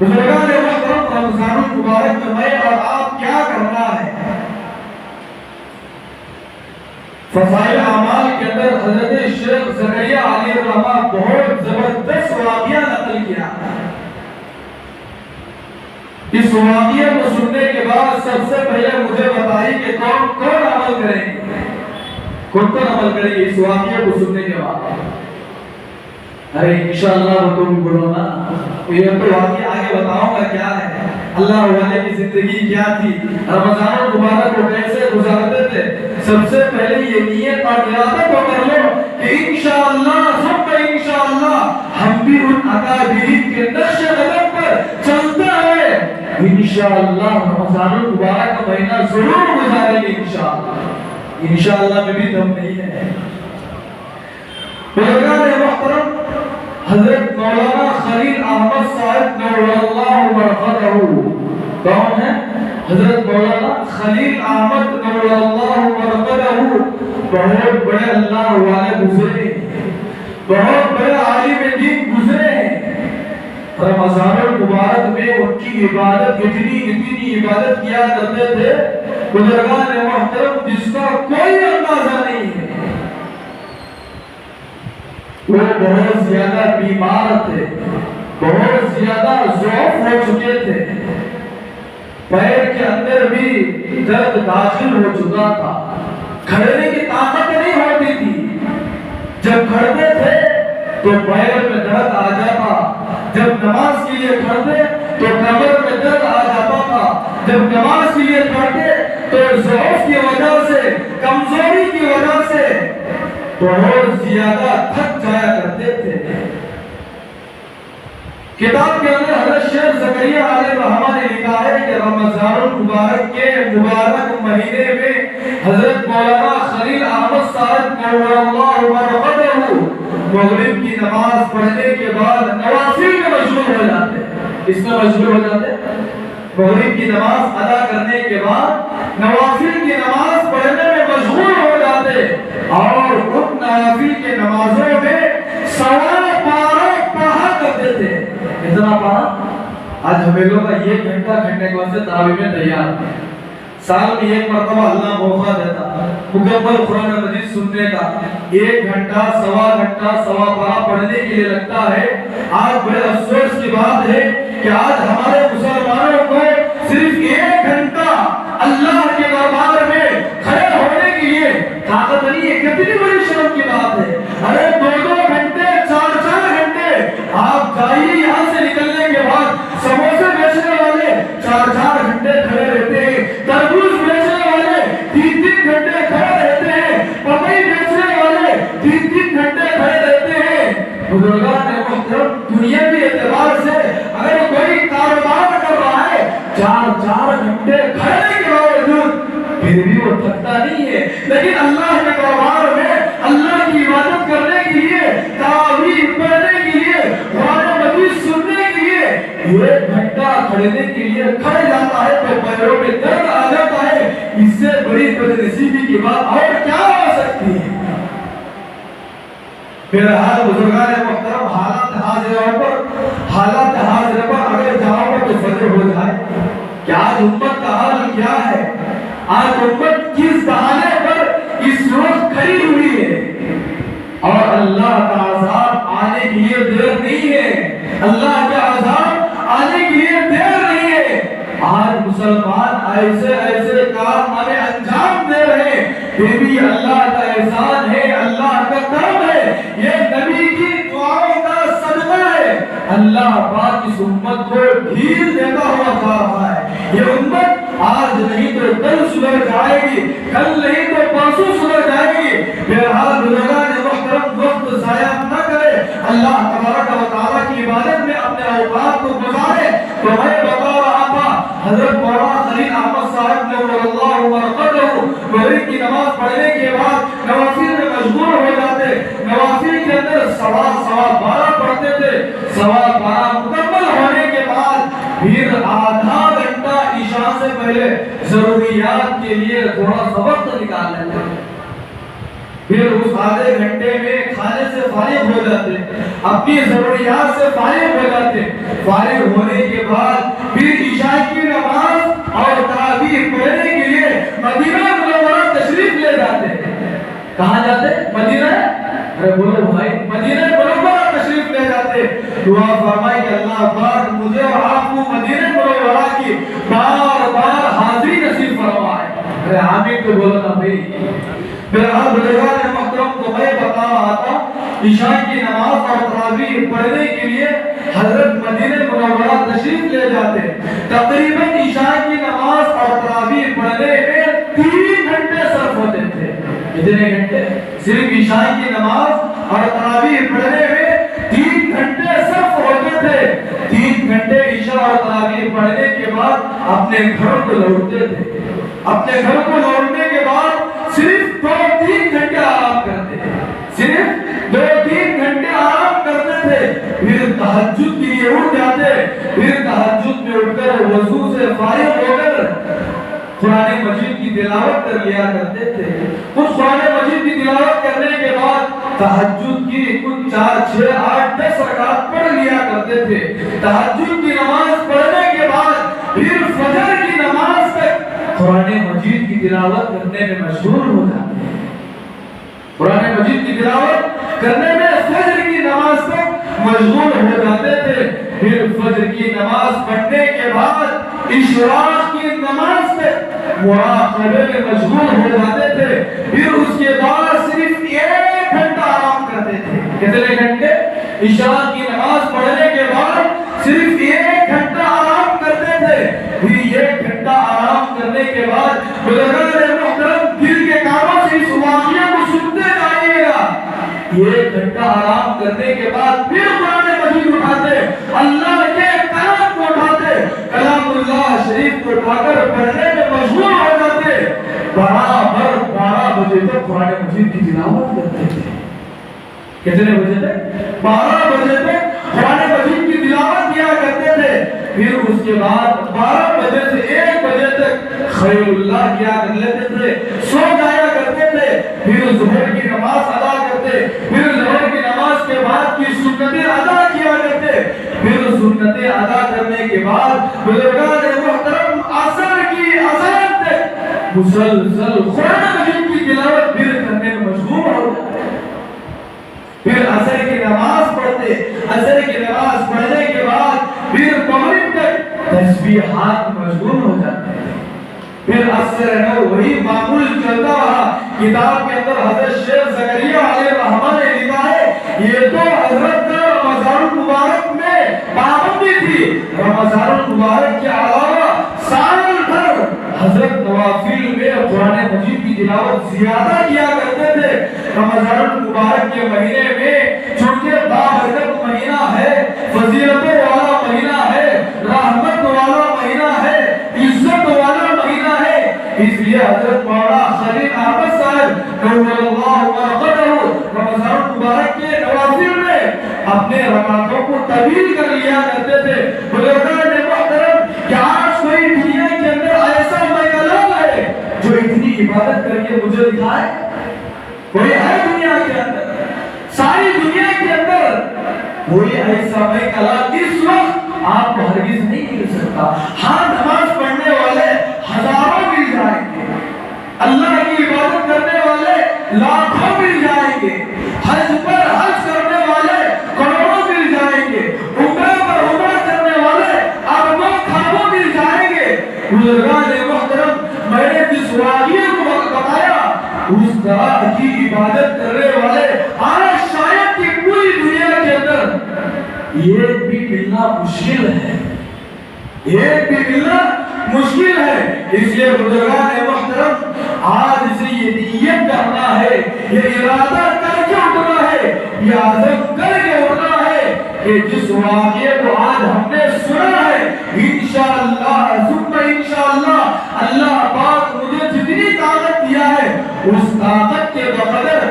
بزرگان محترم، رمضان المبارک میں میں اور آپ کیا کرنا ہے؟ فضائل اعمال کے اندر حضرت شیخ زکریا علیہ الرحمہ بہت زبردست واقعہ نقل کیا. اس واقعے کو سننے کے بعد سب سے پہلے مجھے بتائیے کہ کون کون عمل کریں گے، کون کون عمل کریں گے اس واقعے کو سننے کے بعد؟ ارے انشاءاللہ تم بولو نا، یہ تو واقعہ آگے بتاؤں گا کیا ہے، اللہ والے کی زندگی کیا تھی، رمضان المبارک کو کیسے گزارتے تھے. سب سے پہلے یہ نیت اور ارادہ تو کر لو کہ انشاءاللہ سب کا انشاءاللہ ہم بھی ان اکابرین کے نقش قدم پر چلتے ہوئے انشاءاللہ رمضان المبارک کا مہینہ ضرور گزاریں گے. انشاءاللہ میں بھی دم نہیں ہے. بزرگان محترم، حضرت مولانا خلیل احمد صاحب نور اللہ مرقدہ کون ہے؟ حضرت مولانا خلیل احمد نور اللہ مرقدہ بہت بڑے اللہ والے گزرے، بہت بڑے عالم دین گزرے. رمضان المبارک میں ان کی عبادت اتنی عبادت کیا کرتے تھے بزرگان محترم جس کا کوئی اندازہ نہیں ہے. وہ بہت زیادہ بیمار تھے، بہت زیادہ ضعف ہو چکے تھے، پیر کے اندر بھی درد داخل ہو چکا تھا، کھڑنے کی طاقت نہیں ہوتی تھی. جب کھڑتے تھے تو پیر میں درد آ جاتا، جب نماز کے لیے کھڑتے تو کمر میں درد آ جاتا تھا، جب نماز کے لیے کھڑتے تو ضعف کی وجہ سے، کمزوری کی وجہ سے بہت زیادہ تھک جایا کرتے تھے. کتاب کے اندر حضرت شیخ زکریا علیہ الرحمہ نے لکھا ہے کہ رمضان المبارک کے مبارک مہینے میں حضرت مولانا خلیل احمد صاحب نور اللہ مرقدہ مغرب کی نماز پڑھنے کے بعد نوافل میں مشغول ہو جاتے. اس میں مشغول ہو جاتے مغرب کی نماز ادا کرنے کے بعد نوافل کی نماز پڑھنے میں مشغول ہو جاتے اور ان نوافل کی نمازوں میں سوا پارہ پڑھا کرتے تھے. اتنا پڑھا آج ہمیں لوگ کا ایک گھنٹہ گھنٹے کے واسطے تراویح میں تیار ہیں. سال میں ایک مرتبہ اللہ موقع دیتا مکمل قرآن مجید سننے کا، ایک گھنٹہ سوا پارہ پڑھنے کے لیے لگتا ہے. آج بڑے افسوس کی بات ہے کہ آج ہمارے مسلمانوں کو صرف ایک گھنٹہ اللہ کے دربار میں کھڑے ہونے کے لیے طاقت نہیں ہے. کتنی بڑی شرم کی بات ہے. ارے 2 گھنٹے 4 گھنٹے آپ جائیے یہاں سے نکلنے کے بعد سموسے بیچنے والے 4 گھنٹے کھڑے رہتے ہیں، تربوز بیچنے والے 3 گھنٹے کھڑے رہتے ہیں، پپائی بیچنے والے 3 گھنٹے کھڑے رہتے ہیں. بزرگان محترم، دنیاوی اعتبار سے اگر کوئی کاروبار کر رہا ہے 4 گھنٹے کھڑے کے باوجود پھر بھی وہ تھکتا نہیں ہے. لیکن اللہ کے دربار میں اللہ کی عبادت کرنے کے لیے، تراویح پڑھنے کے لیے، قرآن مجید سننے کے لیے 1 گھنٹہ کھڑنے کے لیے کھڑ جاتا ہے تو پیروں میں درد آ جاتا ہے. اس سے بڑی بدنصیبی کی بات اور کیا ہو سکتی ہے؟ بہرحال بزرگان محترم، حالات حاضرہ پر اگر جاؤ گے تو فجر ہو جائے کہ آج امت کا حال کیا ہے. آج امت کس بہانے پر اس وقت کھڑی ہوئی ہے اور اللہ کا عذاب آنے کے لیے دیر نہیں ہے. اللہ کا عذاب آنے کے لیے دیر نہیں ہے. آج مسلمان ایسے کام ہمیں انجام دے رہے ہیں، پھر بھی اللہ کا احسان ہے، اللہ کا کرم ہے، یہ نبی کی دعاؤں کا صدقہ ہے. اللہ پاک اس امت کو ڈھیل دیتا ہوا جا رہا ہے. یہ امت آج نہیں تو کل سدھر جائے گی، کل نہیں تو پرسوں سدھر جائے گی. بہرحال بزرگان محترم، وقت ضائع نہ کرے، اللہ تبارک و تعالیٰ کی عبادت میں اپنے اوقات کو گزارے. تو میں بتا رہا تھا حضرت مولانا خلیل احمد صاحب نور اللہ مرقدہ مغرب کی نماز پڑھنے کے بعد نوافل میں مشغول ہو جاتے. نوافل کے اندر سوا پارہ پڑھتے تھے. سوا پارہ مکمل ہونے کے بعد پھر آدھا گھنٹہ عشاء سے پہلے ضروریات کے لیے تھوڑا سا وقت نکال لیتے. پھر اس آدھے گھنٹے میں کھانے سے فارغ ہو جاتے، اپنی ضروریات سے فارغ ہو جاتے. فارغ ہونے کے بعد پھر عشاء کی نماز اور تراویح پڑھنے کے لیے مدینہ منورہ تشریف لے جاتے ہیں۔ کہاں جاتے؟ مدینہ، ارے بولو بھائی، مدینہ منورہ تشریف لے جاتے۔ دعا فرمائی کہ اللہ پاک مجھے اور آپ کو مدینہ منورہ کی بار بار حاضری نصیب فرمائے۔ ارے آمین تو بولو نا بھائی۔ بہرحال بزرگان محترم کو میں بتا رہا تھا، عشاء کی نماز اور تراویح پڑھنے کے لیے حضرت مدینہ منورہ تشریف لے جاتے۔ تقریباً عشاء کی نماز اور تراویح پڑھنے میں 3 گھنٹے صرف ہوتے تھے۔ کتنے گھنٹے؟ صرف عشاء کی نماز اور تراویح پڑھنے میں 3 گھنٹے صرف ہوتے تھے۔ 3 گھنٹے عشاء اور تراویح پڑھنے کے بعد اپنے گھر کو لوٹتے تھے۔ اپنے گھر کو لوٹنے کے بعد صرف 2-3 گھنٹے آرام کرتے تھے، صرف 2-3 گھنٹے آرام کرتے تھے۔ پھر تہجد کے لیے اٹھ جاتے۔ پھر تہجد میں اٹھ کر وضو سے فارغ ہو کر قرآن مجید کی تلاوت کر لیا کرتے تھے۔ کچھ قرآن مجید کی تلاوت کرنے کے بعد تہجد کی کچھ 4, 6, 8, 10 رکعت پڑھ لیا کرتے تھے۔ تہجد کی نماز پڑھنے کے بعد پھر فجر کی نماز تک قرآن مجید کی تلاوت کرنے میں مشغول ہو جاتے ہیں۔ قرآن مجید کی تلاوت کرنے میں فجر کی نماز تک مشغول ہو جاتے تھے۔ پھر فجر کی نماز پڑھنے کے بعد اشراق کی نماز تک مراقبے میں مشغول ہو جاتے تھے۔ پھر اس کے بعد صرف 1 گھنٹہ آرام کرتے تھے۔ کتنے گھنٹے؟ اشراق کی نماز پڑھنے کے بعد صرف 1 گھنٹہ آرام کرتے تھے۔ پھر 1 گھنٹہ آرام کرنے کے بعد بزرگان محترم دل کے کانوں سے اس واقعے کو سنتے جائیے گا۔ 1 گھنٹہ آرام کرنے کے بعد پھر قرآن مجید اٹھاتے، اللہ کے کلام کو اٹھاتے، کلام اللہ شریف کو اٹھا کر پڑھنے میں مشغول ہو جاتے۔ برابر 12 بجے تک قرآن مجید کی تلاوت کرتے تھے۔ کتنے بجے تک؟ 12 بجے تک قرآن مجید کی تلاوت کیا کرتے تھے۔ پھر اس کے بعد 12 بجے سے 1 بجے تک خیر اللہ کیا کر لیتے تھے، سو جایا کرتے تھے۔ پھر ظہر کی نماز ادا کرتے۔ پھر ظہر کی نماز کے بعد کی سنتیں ادا کیا کرتے۔ پھر سنتیں ادا کرنے کے بعد بزرگان محترم عصر کی اذان تک مسلسل قرآن مجید کی تلاوت پھر کرنے میں مشغول ہو جاتے۔ پھر عصر کی نماز پڑھتے۔ عصر کی نماز پڑھنے کے بعد پھر مغرب تک تسبیحات مشغول ہو جاتے ہیں۔ پھر عصر نو وہی معمول چلتا رہا۔ کتاب کے اندر حضرت شیخ زکریا علیہ الرحمہ نے لکھا ہے، یہ تو حضرت کا رمضان المبارک میں پابندی تھی۔ رمضان المبارک کے علاوہ سال بھر حضرت نوافل میں قرآن مجید کی تلاوت زیادہ کیا کرتے تھے۔ رمضان المبارک کے مہینے میں چونکہ بابرکت مہینہ ہے، فضیلتوں والا مہینہ ہے، رحمت والا مہینہ ہے، عزت والا مہینہ ہے، اس لیے حضرت مولانا خلیل احمد صاحب نور اللہ برکتہ رمضان المبارک کے نوافل میں اپنے رکعتوں کو طویل کر لیا کرتے تھے۔ بزرگان محترم، کیا آج کوئی دنیا کے اندر ایسا میکلال ہے جو اتنی عبادت کر کے مجھے دکھائے؟ کوئی ہے دنیا کے اندر؟ ساری دنیا کے اندر کوئی ایسا میکلال اس وقت آپ کو ہرگز نہیں مل سکتا۔ ہاں، نماز پڑھنے والے ہزاروں مل جائیں گے، اللہ کی عبادت کرنے والے لاکھوں مل جائیں گے، حج پر حج کرنے والے کروڑوں مل جائیں گے، عمرہ پر عمرہ کرنے والے اربوں کھربوں مل جائیں گے۔ بزرگان محترم، میں نے جس واقعے کو بتایا اس طرح کی عبادت کرنے والے آج شاید کی پوری دنیا کے اندر ایک بھی ملنا مشکل ہے، ایک بھی ملنا مشکل ہے۔ اس لیے بزرگان محترم، آج سے یہ نیت کرنا ہے، یہ ارادہ کر کے اٹھنا ہے، یہ عزم کر کے اٹھنا ہے کہ جس واقعے کو آج ہم نے سنا ہے، انشاءاللہ ثم انشاءاللہ اللہ پاک مجھے جتنی طاقت دیا ہے اس طاقت کے بقدر